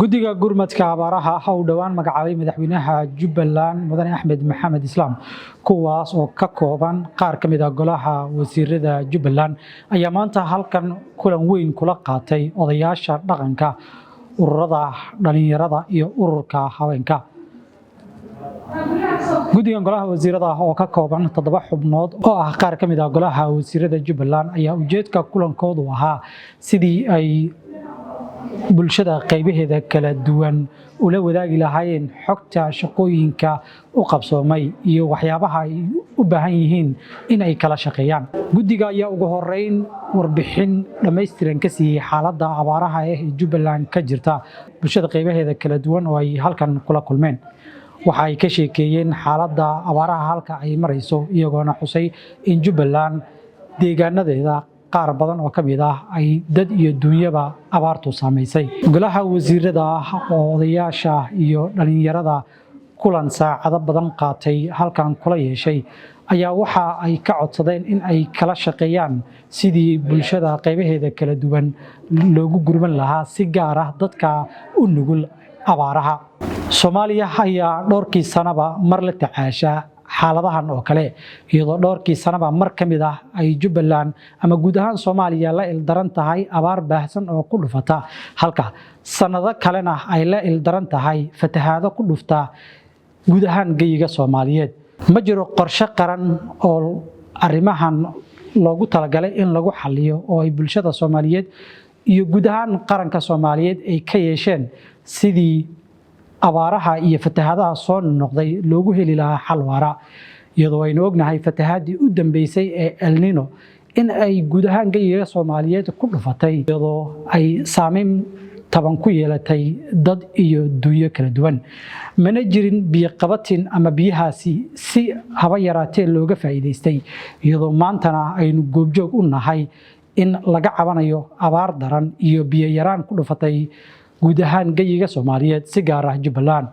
guddiga gurmadka abaaraha waxa uu dhowaan magacaabay madaxweynaha Jubbaland Mudane Axmed Maxamed Islaam kuwaas oo ka kooban qaar ka mid ah golaha wasiirada Jubbaland ayaa maanta halkan kulan weyn kula qaatay odayaasha dhaqanka ururada dhalinyarada iyo ururka haweenka. guddigan golaha wasiirada oo ka kooban 7 xubnood oo ah qaar ka mid ah golaha wasiirada Jubbaland ayaa ujeedka kulankoodu ahaa sidii ay bulshada qaybaheeda kala duwan ula wadaagi lahaayeen xogta shaqooyinka u qabsoomay iyo waxyaabaha ay u baahan yihiin in ay kala shaqeeyaan. guddiga ayaa ugu horeyn warbixin dhameystiran ka siiyay xaaladda abaaraha ee Jubbaland ka jirta bulshada qaybaheeda kala duwan oo ay halkan kula kulmeen. waxa ay ka sheekeeyeen xaaladda abaaraha halka ay marayso iyagoona xusay in Jubbaland deegaanadeeda qaar badan oo ka mid ah ay dad iyo dunyaba abaartu saameysay. golaha wasiirada oo odayaasha iyo dhalinyarada kulan saacado badan qaatay halkan kula yeeshay ayaa waxa ay ka codsadeen in ay kala shaqeeyaan sidii bulshada qaybaheeda kala duwan loogu gurman lahaa si gaar ah dadka u nugul abaaraha. Soomaaliya ayaa dhowrkii sanaba mar la tacaasha xaaladahan oo kale iyadoo dhowrkii sanaba mar ka mid ah ay Jubbaland ama guud ahaan Soomaaliya la ildaran tahay abaar baahsan oo ku dhufata halka sanado kalena ay la ildaran tahay fatahaado ku dhufta guud ahaan geyiga Soomaaliyeed. ma jiro qorshe qaran oo arrimahan loogu talagalay in lagu xalliyo oo ay bulshada Soomaaliyeed iyo guud ahaan qaranka Soomaaliyeed ay ka yeesheen sidii abaaraha iyo fatahaadaha soo noqday loogu heli lahaa xal waara iyadoo aynu ognahay fatahaadii u dambeysay ee El Niño in ay guud ahaan geyiga Soomaaliyeed ku dhufatay iyadoo ay saameyn taban ku yeelatay dad iyo dunyo kala duwan. mana jirin biyo qabatin ama biyahaasi si haba yaraatee looga faa'iideystay iyadoo maantana aynu goobjoog u nahay in laga cabanayo abaar daran iyo biyo yaraan ku dhufatay guud ahaan geyiga Soomaaliyeed si gaar ah Jubbaland.